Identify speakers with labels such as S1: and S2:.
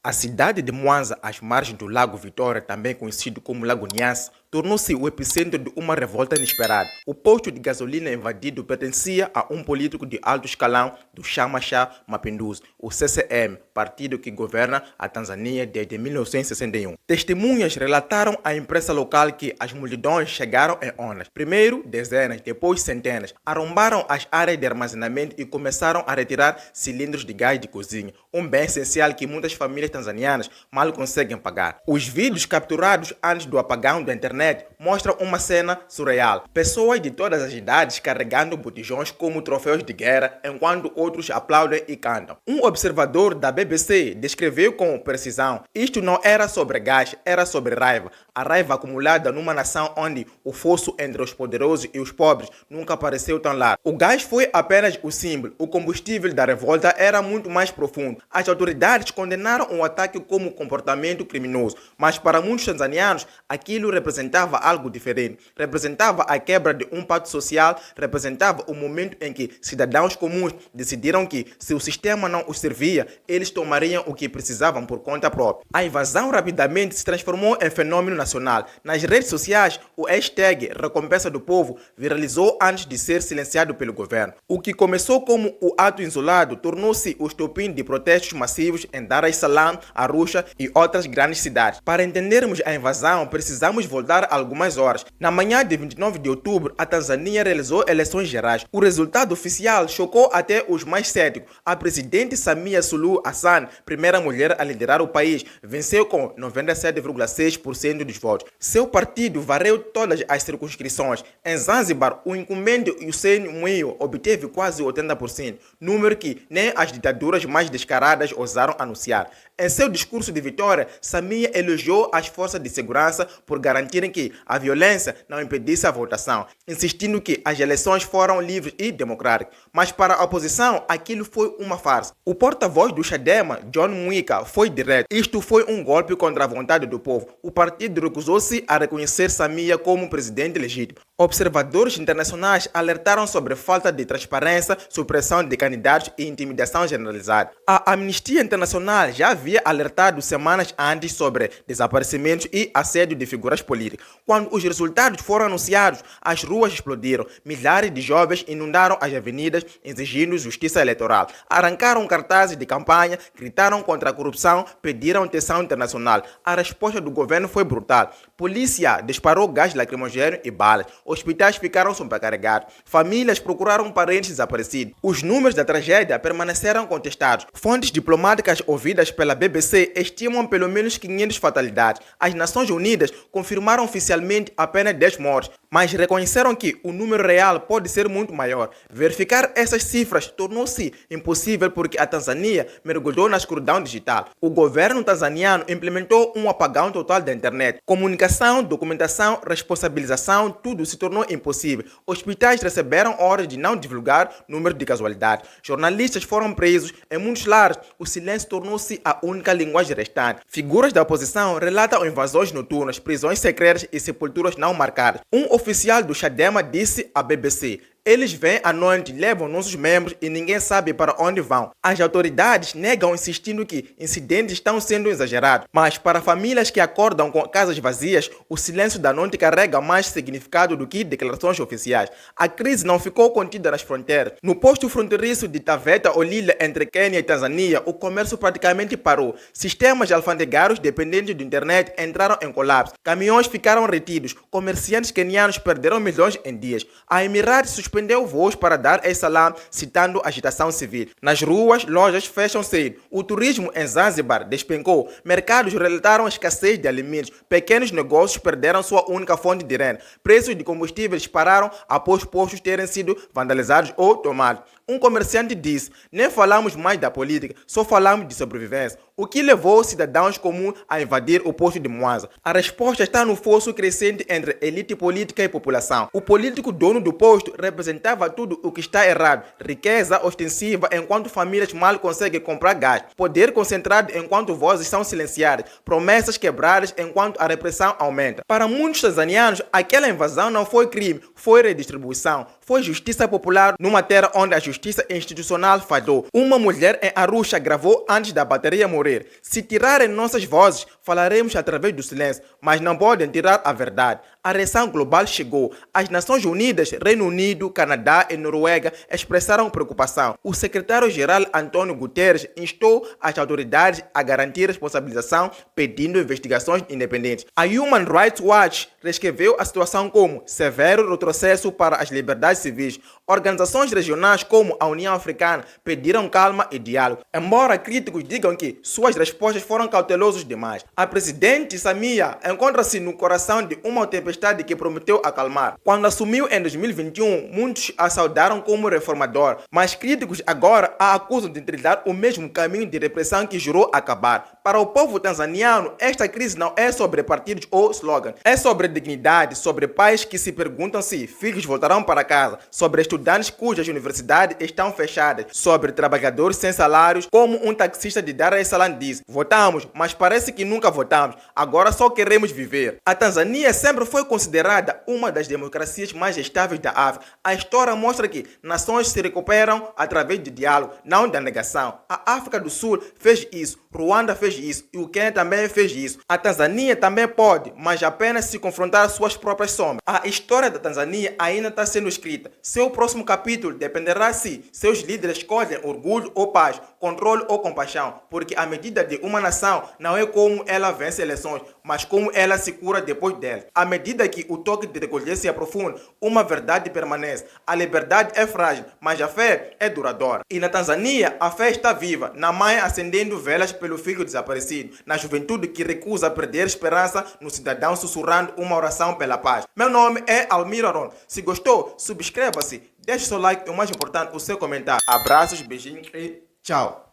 S1: A cidade de Mwanza, às margens do Lago Vitória, também conhecido como Lago Nyasa, tornou-se o epicentro de uma revolta inesperada. O posto de gasolina invadido pertencia a um político de alto escalão do Chama Cha Mapinduzi, o CCM, partido que governa a Tanzânia desde 1961. Testemunhas relataram à imprensa local que as multidões chegaram em ondas. Primeiro dezenas, depois centenas. Arrombaram as áreas de armazenamento e começaram a retirar cilindros de gás de cozinha, um bem essencial que muitas famílias tanzanianas mal conseguem pagar. Os vídeos capturados antes do apagão da internet mostram uma cena surreal. Pessoas de todas as idades carregando botijões como troféus de guerra, enquanto outros aplaudem e cantam. Um observador da BBC descreveu com precisão: isto não era sobre gás, era sobre raiva. A raiva acumulada numa nação onde o fosso entre os poderosos e os pobres nunca apareceu tão largo. O gás foi apenas o símbolo. O combustível da revolta era muito mais profundo. As autoridades condenaram o ataque como comportamento criminoso, mas para muitos tanzanianos aquilo representava algo diferente. Representava a quebra de um pacto social, representava o momento em que cidadãos comuns decidiram que, se o sistema não os servia, eles tomariam o que precisavam por conta própria. A invasão rapidamente se transformou em fenômeno nacional. Nas redes sociais, o hashtag Recompensa do Povo viralizou antes de ser silenciado pelo governo. O que começou como o ato isolado tornou-se o estopim de protestos massivos em Dar es Salaam, Arusha e outras grandes cidades. Para entendermos a invasão, precisamos voltar algumas horas. Na manhã de 29 de outubro, a Tanzânia realizou eleições gerais. O resultado oficial chocou até os mais céticos. A presidente Samia Suluhu Hassan, primeira mulher a liderar o país, venceu com 97,6% dos votos. Seu partido varreu todas as circunscrições. Em Zanzibar, o incumbente Hussein Mwinyi obteve quase 80%, número que nem as ditaduras mais descaradas ousaram anunciar. Em seu discurso de vitória, Samia elogiou as forças de segurança por garantirem que a violência não impedisse a votação, insistindo que as eleições foram livres e democráticas. Mas para a oposição, aquilo foi uma farsa. O porta-voz do Chadema, John Mwicha, foi direto: isto foi um golpe contra a vontade do povo. O partido recusou-se a reconhecer Samia como presidente legítimo. Observadores internacionais alertaram sobre falta de transparência, supressão de candidatos e intimidação generalizada. A Amnistia Internacional já havia alertado semanas antes sobre desaparecimentos e assédio de figuras políticas. Quando os resultados foram anunciados, as ruas explodiram. Milhares de jovens inundaram as avenidas exigindo justiça eleitoral. Arrancaram cartazes de campanha, gritaram contra a corrupção, pediram atenção internacional. A resposta do governo foi brutal. Polícia disparou gás lacrimogêneo e balas. Hospitais ficaram sobrecarregados. Famílias procuraram parentes desaparecidos. Os números da tragédia permaneceram contestados. Fontes diplomáticas ouvidas pela BBC estimam pelo menos 500 fatalidades. As Nações Unidas confirmaram oficialmente apenas 10 mortes, mas reconheceram que o número real pode ser muito maior. Verificar essas cifras tornou-se impossível porque a Tanzânia mergulhou na escuridão digital. O governo tanzaniano implementou um apagão total da internet. Comunicação, documentação, responsabilização, tudo se tornou impossível. Hospitais receberam ordens de não divulgar número de casualidades. Jornalistas foram presos. Em muitos lares, o silêncio tornou-se a única linguagem restante. Figuras da oposição relatam invasões noturnas, prisões secretas e sepulturas não marcadas. Um oficial do Chadema disse à BBC: eles vêm à noite, levam nossos membros e ninguém sabe para onde vão. As autoridades negam, insistindo que incidentes estão sendo exagerados. Mas para famílias que acordam com casas vazias, o silêncio da noite carrega mais significado do que declarações oficiais. A crise não ficou contida nas fronteiras. No posto fronteiriço de Taveta Olila, entre Quênia e Tanzânia, o comércio praticamente parou. Sistemas alfandegários dependentes de internet entraram em colapso. Caminhões ficaram retidos. Comerciantes quenianos perderam milhões em dias. A Emirates suspendeu voos para Dar es Salaam, citando agitação civil. Nas ruas, lojas fecham cedo. O turismo em Zanzibar despencou. Mercados relataram escassez de alimentos. Pequenos negócios perderam sua única fonte de renda. Preços de combustíveis dispararam após postos terem sido vandalizados ou tomados. Um comerciante disse: nem falamos mais da política, só falamos de sobrevivência. O que levou cidadãos comuns a invadir o posto de Mwanza? A resposta está no fosso crescente entre elite política e população. O político dono do posto representava tudo o que está errado: riqueza ostensiva enquanto famílias mal conseguem comprar gás, poder concentrado enquanto vozes são silenciadas, promessas quebradas enquanto a repressão aumenta. Para muitos tanzanianos, aquela invasão não foi crime, foi redistribuição. foi justiça popular numa terra onde a justiça institucional falhou. Uma mulher em Arusha gravou antes da bateria morrer. Se tirarem nossas vozes, falaremos através do silêncio, mas não podem tirar a verdade. A reação global chegou. As Nações Unidas, Reino Unido, Canadá e Noruega expressaram preocupação. O secretário-geral António Guterres instou as autoridades a garantir responsabilização, pedindo investigações independentes. A Human Rights Watch descreveu a situação como severo retrocesso para as liberdades civis. Organizações regionais como a União Africana pediram calma e diálogo, embora críticos digam que suas respostas foram cautelosas demais. A presidente Samia encontra-se no coração de uma tempestade que prometeu acalmar. Quando assumiu em 2021, muitos a saudaram como reformador, mas críticos agora a acusam de trilhar o mesmo caminho de repressão que jurou acabar. Para o povo tanzaniano, esta crise não é sobre partidos ou slogans, é sobre dignidade, sobre pais que se perguntam se filhos voltarão para casa, sobre estudantes cujas universidades estão fechadas, sobre trabalhadores sem salários, como um taxista de Dar es Salaam diz: votamos, mas parece que nunca votamos, agora só queremos viver. A Tanzânia sempre foi considerada uma das democracias mais estáveis da África. A história mostra que nações se recuperam através de diálogo, não da negação. A África do Sul fez isso, Ruanda fez isso e o Quênia também fez isso. A Tanzânia também pode, mas apenas se confrontar às suas próprias sombras. A história da Tanzânia ainda está sendo escrita. Seu próximo capítulo dependerá se seus líderes escolhem orgulho ou paz, controle ou compaixão, porque a medida de uma nação não é como ela vence eleições, mas como ela se cura depois delas. À medida que o toque de recolher se aprofunda, uma verdade permanece. A liberdade é frágil, mas a fé é duradoura. E na Tanzânia, a fé está viva, na mãe acendendo velas pelo filho desaparecido, na juventude que recusa perder esperança, no cidadão sussurrando uma oração pela paz. Meu nome é Almiro Aron. Se gostou, subscreva-se, deixe seu like e o mais importante, o seu comentário. Abraços, beijinhos e tchau.